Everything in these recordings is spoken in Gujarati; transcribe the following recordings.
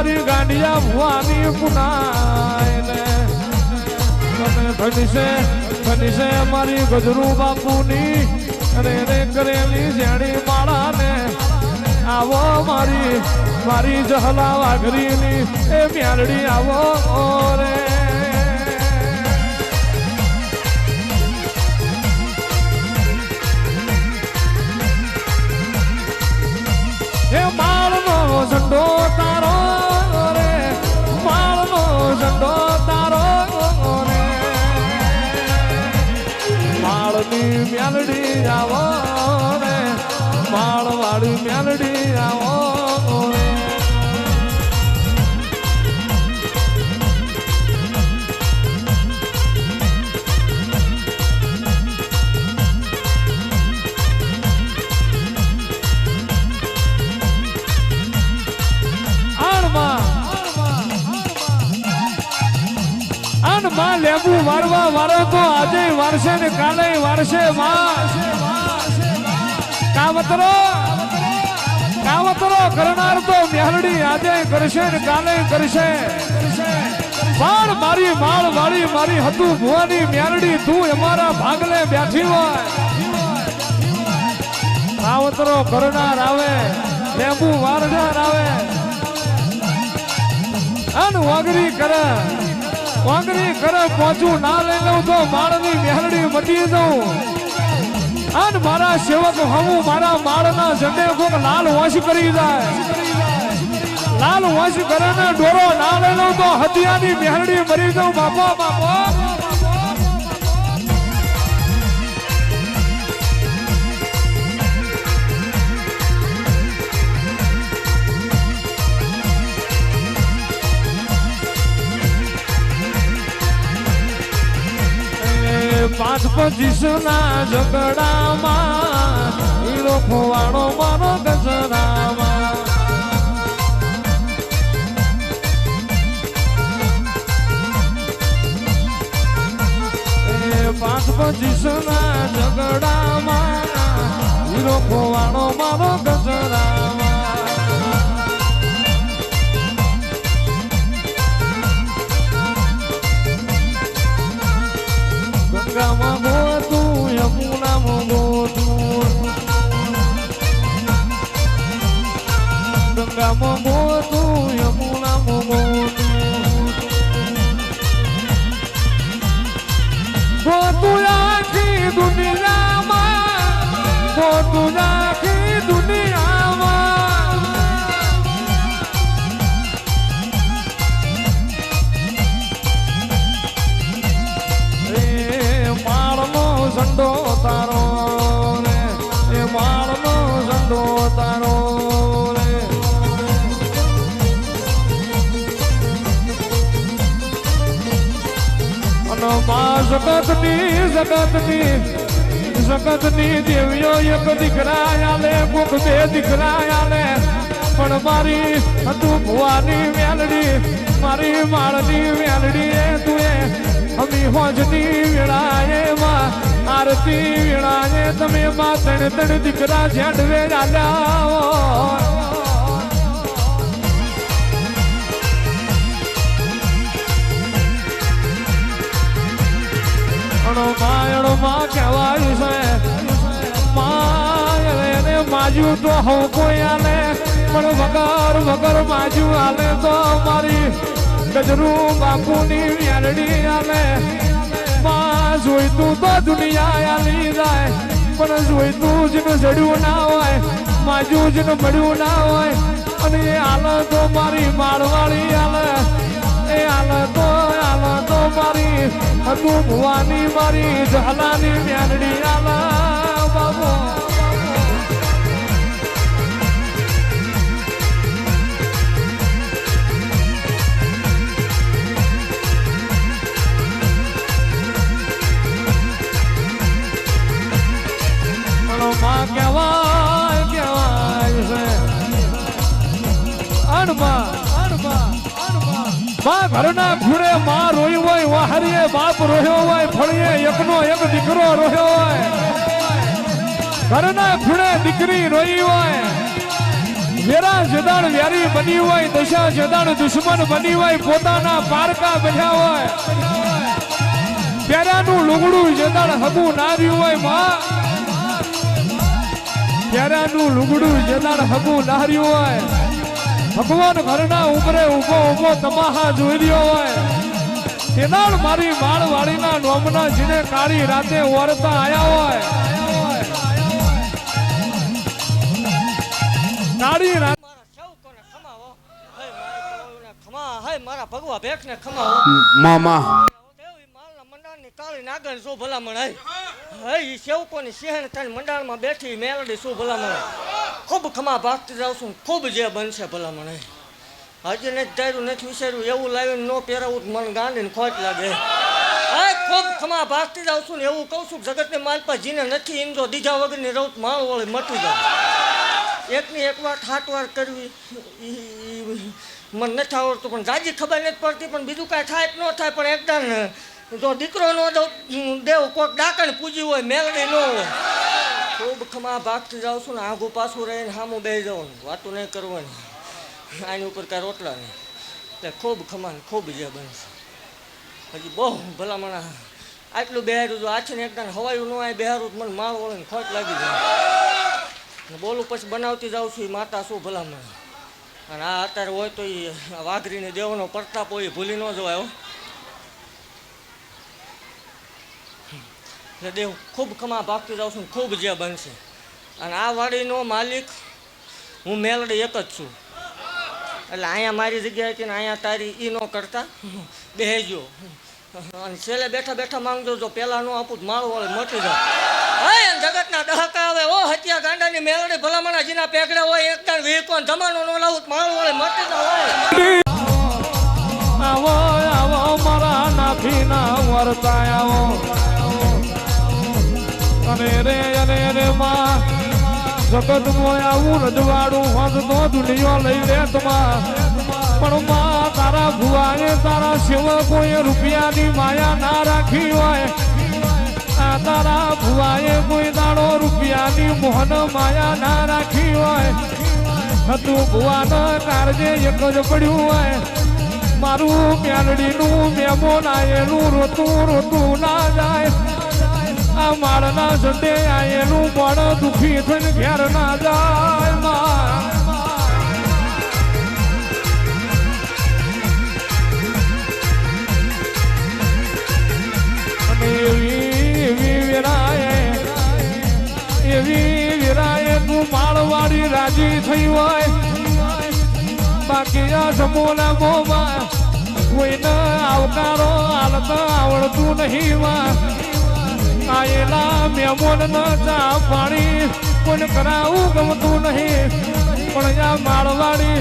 મારી ગાંડિયા ભુવાની પુનાય ને ધની છે મારી ગજરુ બાપુની અને એને કરેલી જેણી માળા ને આવો મારી જહલા વાઘરીની એ મ્યાલડી આવો રે એ માળનો ઝંડો તારો રે માળનો ઝંડો તારો રે માળની મ્યાલડી આવો રે માળવાળી મ્યાલડી આવો રે માં લેબુ વારવા વારો તો આજે વારસે ને કાલે વારસે કાવતરો કરનાર તો મેહરડી આજે કરશે ને કાલે કરશે પણ મારી માળ વાળી મારી હતું ભુવાની મેહરડી તું અમારા ભાગલે બેઠી હોય કાવતરો કરનાર આવે લેબુ વારનાર આવે અન વાગરી કરે વાંગરી કરે પહોંચું ના લઈ લઉં તો માળની મેહરડી મટી દઉં અને મારા સેવક હું મારા માળના ઝંડે કોક લાલ વંશ કરી જાય લાલ વંશ કરે ને ડોરો ના લઈ લઉં તો હતિયાની મેહરડી મરી દઉં બાપા બાપા પાંચ પચીસ ના ઝઘડામાં હીરો ખોવાણો મારો ગજરામાં પાંચ પચીસ ના ઝઘડામાં હીરો ખોવાણો મારો ગજરામાં ગંગામાં ગોતું યમુનામાં ગોતું ગંગામાં ગોતું યમુનામાં ગોતું આખી દુનિયામાં ગોતું આખી દુનિયામાં ઝંડો તારો રે એ માળનો ઝંડો તારો રે અને મા જગતની દેવીઓ એક દીકરા આલે કોક બે દીકરા આલે પણ મારી હતું ભુવાની મેલડી મારી માળની મેલડી એ તુએ અમી હોજની વેળાએ માં આરતી વેળાએ તમે માં ત્રણ દીકરા ઝાડવે આલ્યા માયણો માં કહેવાય છે માયને માજુ તો હવ કોઈ આલે પણ વગર માજુ આલે તો મારી ગજરુ બાપુની મેલડી આલે માં જોઈતું તો દુનિયા આલી જાય પણ જોઈતું જેને જડ્યું ના હોય માજુ જેને મળ્યું ના હોય અને એ આલે તો મારી માળવાળી આલે એ આલે તો મારી હતું ભુવાની મારી જહલાની મેલડી આલે બાબુ માં કહેવાય છે માં ઘરના ખૂણે માં રોઈ હોય વાહરીએ બાપ રોયો હોય ફળીએ એકનો એક દીકરો રોયો હોય ઘરના ખૂણે દીકરી રોઈ હોય વેરા જદાણ વ્યારી બની હોય દશા જદાણ દુશ્મન બની હોય પોતાના પારકા બન્યા હોય પ્યારાનું લુગડું જદાણ હગું ના રહ્યું હોય માં પ્યારાનું લુગડું જદાણ હગું ના રહ્યું હોય ભગવાન ઘરના ઉમરે ઉભો ઉભો તમાહા જોઈ રહ્યો હોય તેનાળ મારી માળવાડીના નોમના જીને કાળી રાતે ઓરતા આયા હોય કાળી રાત મારા ભગવા ભેખ ને ખમાવો મામા મંડાળની કાળી નાગણ શું ભલામણ હે સેવકોની સિંહણ તને મંડાળમાં બેઠી મેલડી શું ભલામણ ખૂબ ખમા ભાગતી જાઉં છું ખૂબ જે બનશે ભલામણ હજી નથી ધાર્યું નથી વિચાર્યું એવું લાવીને ન પહેરાવું મન ગાંડીને ખોટ લાગે ખૂબ ખમા ભાગતી જાઉં છું ને એવું કહું છું જગતને માલપા જીને નથી ઇન્દ્રો દીધા વગરની રૌત માળ વળી મટી જાય એકની એક વાર હાથ વાર કરવી મને નથી આવડતું પણ જાજી ખબર નથી પડતી પણ બીજું કાંઈ થાય ન થાય પણ એકદમ જો દીકરો નો દેવ કોઈક ડાકણ પૂજી હોય મેલડી ન હોય ખૂબ ખમા ભાગતી જાઉં છું ને આઘું પાછું રહીને સામું બે જવાનું વાતું નહીં કરવાની આની ઉપર કાંઈ રોટલા નહીં એટલે ખૂબ ખમાને ખૂબ જે બનશે હજી બહુ ભલામણા આટલું બેહાર્યું જો આછીને એકદમ હવાયું ન આવે બેહારું મને માળ વળીને ખોટ લાગી જાય બોલું પછી બનાવતી જાઉં છું એ માતા શું ભલામણ અને આ અત્યારે હોય તો એ વાઘરીને દેવનો પ્રતાપ હોય ભૂલી ન જવાય એટલે દેવ ખૂબ ખમા ભાગતી જાઉં છું ખૂબ જે બનશે અને આ વાડીનો માલિક હું મેલડી એક જ છું એટલે અહીંયા મારી જગ્યાએ હતી ને અહીંયા તારી એ ન કરતા બેહેજો અને છેલ્લે બેઠા બેઠા માંગજો જો પહેલાં ન આપું માળું વાળે મટી જાય જગતના દહકા આવે ઓ હત્યા ગાંડાની મેલડી ભલામણા જેના પેગડા હોય એકદમ વીકોન જમાનો ન લાવું માળું વાળે મટી જાય આવો આવો મારા નાભીના વરતા આવો અને રે માં જગત મોય આવું રજવાડું હોત તો દુનિયો લઈ લે તમા પણ માં તારા ભુવાએ તારા સેવકોએ રૂપિયાની માયા ના રાખી હોય આ તારા ભુવાએ કોઈ દાડો રૂપિયાની મોહન માયા ના રાખી હોય હતું ભુવાના કારજે એક જ પડ્યું હોય મારું મેલડીનું મેમોન આયેલું રોતું રોતું ના જાય આ માળના સંડે આયેલું મોડ દુખી થઈને ઘેર ના જાય અને એવી વિરાએ તું માળવાડી રાજી થઈ હોય બાકી આ સમૂહના મોમાં કોઈને આવકારો હાલતા આવડતું નહીં માં આયેલા મેમોન ન ચા પાણી કોઈને કરાવું ગમતું નહીં પણ આ માળવાડી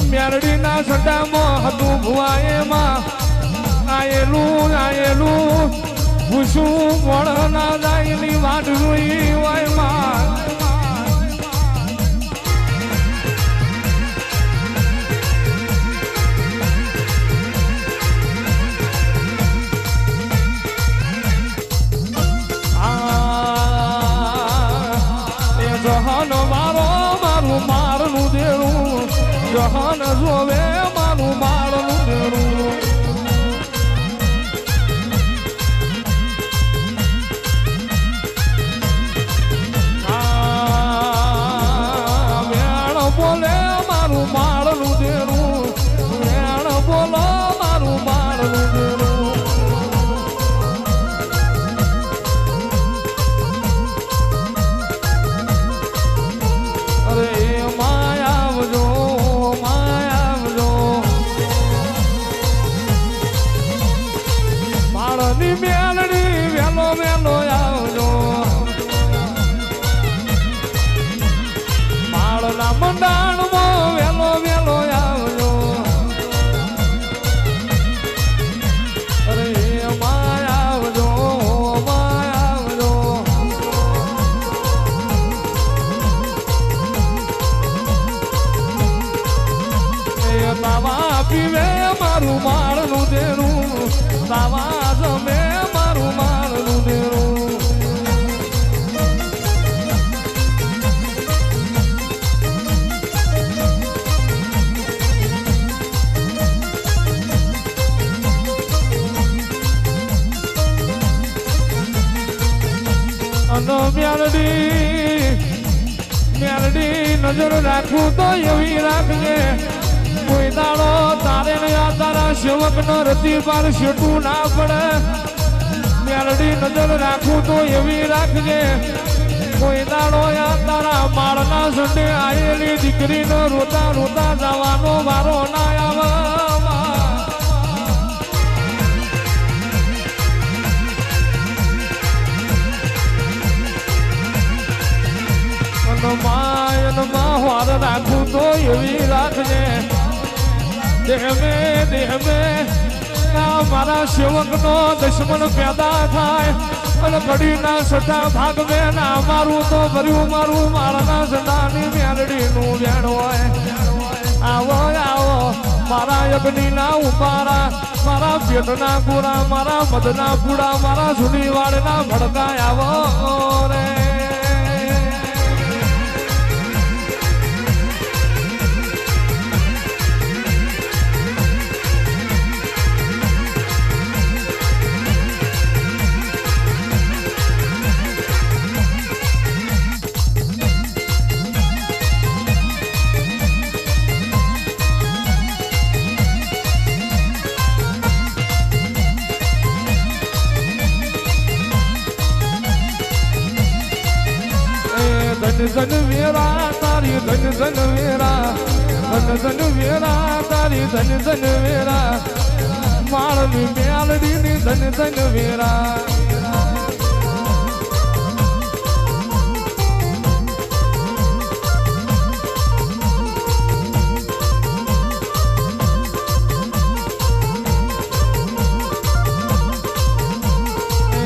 મેરડીના સડામાં હતું ભુવાએમાં આયેલું ભૂસું મોડ ના જાયની વાટ જોઈ હોય માં જહાન મારું મારનું દેરું જહાન જોવે મારું મારનું દેરું વેણ બોલે મારું મારનું દેરું વેણ બોલો મારું મારનું દેરું મેલડી વેલો વેલો આવજો માળના મંડાણમાં વેલો વેલો આવજો અરે માય આવજો એ બાવા પીવે મારું માળનું દેરું બાવા જમે મારું માળનું દેરું મેલડી નજર રાખું તો એવી રાખજે કોઈ દાડો તારે ને આ તારા સેવક નો રતી પાર શેટું ના પડે મેલડી નજર રાખું તો એવી રાખજે કોઈ દાડો આ તારા માળના સંડે આવેલી દીકરીનો રોતા રોતા જવાનો મારો ના આવે માયનમાં હાર રાખું તો એવી રાખજે દેહ મેં મારા સેવકનો દુશ્મન પેદા થાય અને કડીના સઠા ભાગ મેં ના મારું તો ભર્યું મારું મારાના સડાની મેલડીનું વેણ હોય આવો આવો મારા યજ્ઞના ઉપારા મારા પેટના પૂરા મારા મધના પૂડા મારા જૂની વાળના ભડકા આવો રે ધન વેરા તારી ધન વેરા ધન વેરા તારી ધન વેરા માળની મેલડીની ધન વેરા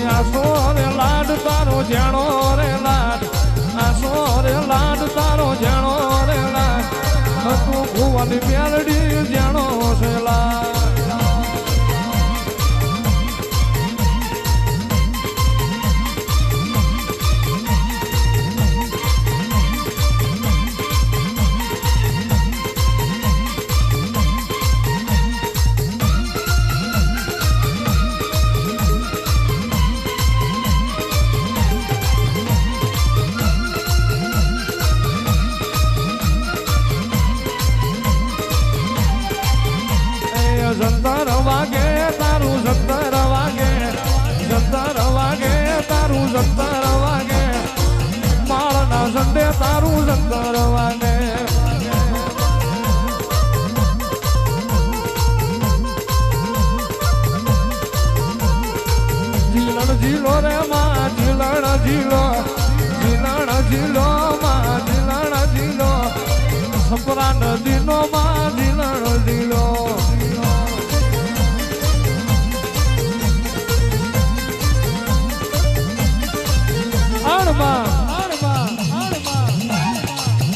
આસો રે લાડ તારો જાણો રે લાડ રે લાડ તારો જાણો રે લાડ તું ભુવાની મેલડી જાણો છે લાડ જંતર વાગે તારું જંતર વાગે તારું જંતર વાગે માળના સંડે તારું જંતર વાગે જીલણ જીલો રે માં જીલણ જીલો માં જીલણ જીલો સપરા નદીનો માં જીલણ જીલો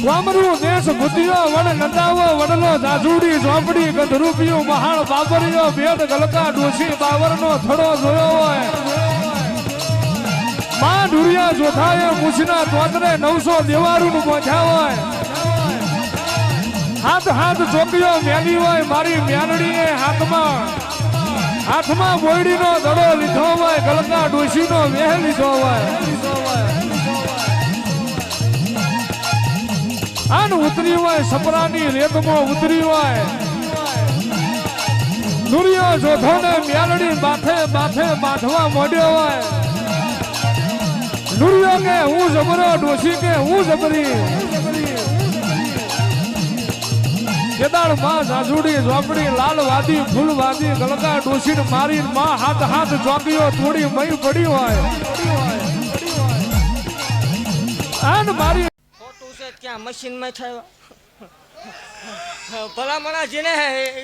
વામરું દેશ બુદ્ધિયો વડ નંદાવો વડલો જાજુડી ઝોપડી ગંધરૂપિયો મહાળ બાબરિયો ભેદ ગલકા ડોસી બાવરનો થડો જોયો હોય માં ઢુરિયા જોથાએ મુછના તોતરે 900 દેવારું પહોંચ્યા હોય હાથ ચોકીઓ મેલી હોય મારી મેલડીએ હાથમાં બોયડીનો દડો લીધો હોય ગલકા ડોસીનો વેહ લીધો હોય આન ઉતરી હોય સપરાની રેતમાં ઉતરી હોય નુરિયો જોધોને મેલડી માથે બાંધવા મોડ્યો હોય નુરિયો કે હું જબરો ડોસી કે હું જબરી કેદાર માં જાજુડી ઝોપડી લાલવાદી ફૂલવાદી ગલકા ડોસી મારી માં હાથ ચોકીઓ થોડી મઈ પડી હોય આન મારી ક્યાં મશીનમાં થયો ભલામણા જેને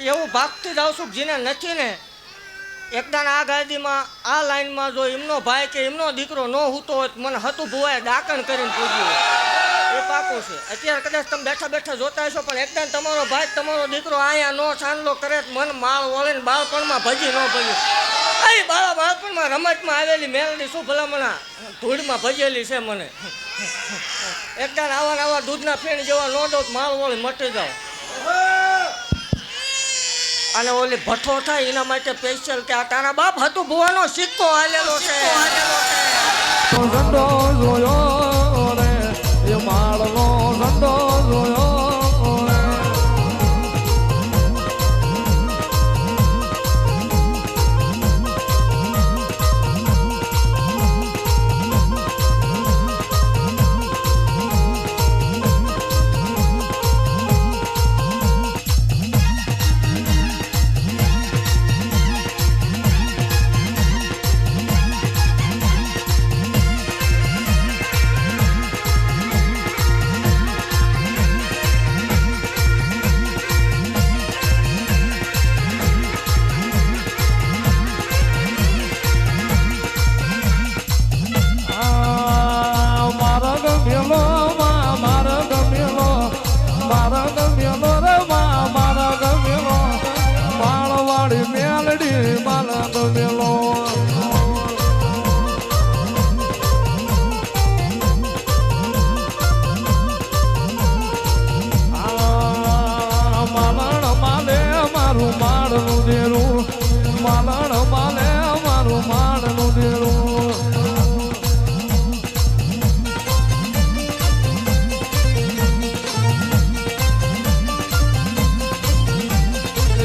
એવું ભાગતી જાઉં છું જેને નથી ને એકદાન આ ગાડીમાં આ લાઈનમાં જો એમનો ભાઈ કે એમનો દીકરો ન હૂતો હોય મને હતું ભુવાએ ડાકણ કરીને પૂછ્યું એ પાકું છે અત્યારે કદાચ તમે બેઠા જોતા હશો પણ એકદાન તમારો ભાઈ તમારો દીકરો અહીંયા નો ચાંદલો કરે મન માળ વળે ને બાળપણમાં ભજી ન ભજી અહીં બાળપણમાં રમતમાં આવેલી મેલડી શું ભલામણા ધૂળમાં ભજેલી છે મને એકદાન આવા દૂધના ફેણ જેવા નો દો માળ વળે મટી જાવ અને ઓલી ભઠ્ઠો થાય એના માટે સ્પેશિયલ કે આ તારા બાપ હતું ભુવાનો સિક્કો હાલેલો છે ઝંડો જોયો રે એ માળનો ઝંડો જોયો રે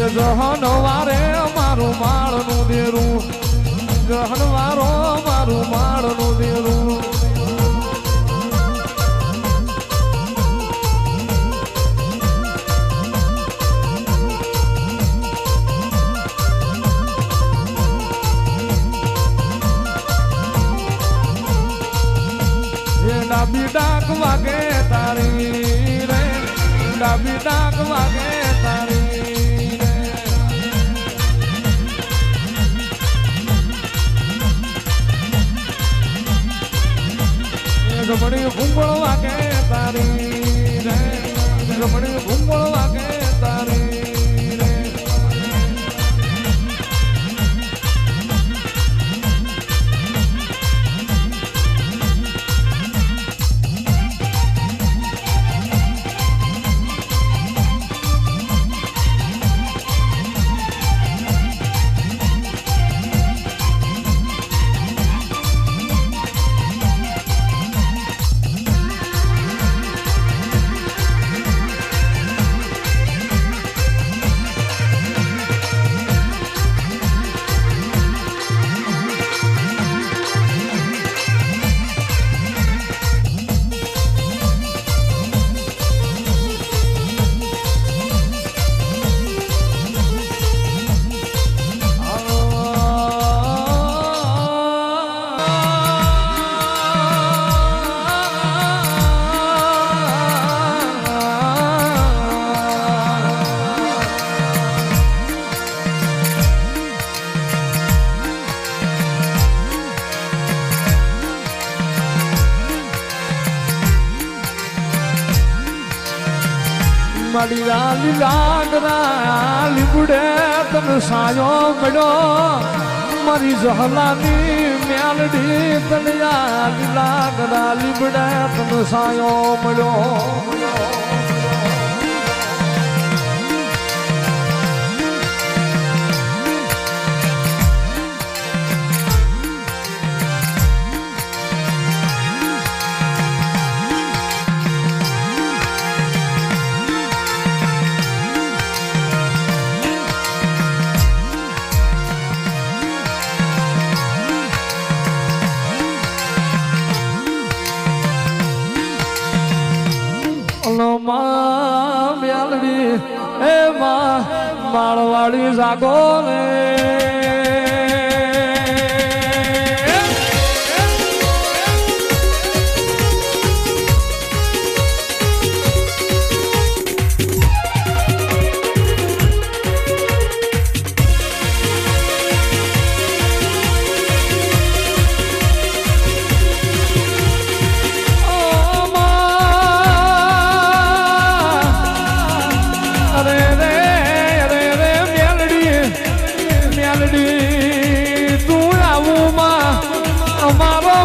જહનવારે મારું માળનું દેરું જહનવારો મારું માળનું દેરું ડાબી ડાક વાગે તારી રે ડાબી ડાક વાગે તારી રમણી ભૂંગળ વાગે તારી રે રમણી ભૂંગળ વાગે તારી રે મારી લાલી લાગરા લીબડે તને સાયો મળ્યો મારી જહલાની મેલડી તને લાલી લાગરા લીબડે તને સાયો મળ્યો મ્યાલડી એ માળવાડી જાગો રે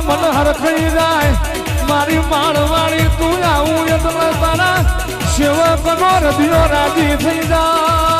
મન હરખઈ જાય મારી માળવાળી તું આવું એટલે તારા સેવકનો હૃદયો રાજી થઈ જાય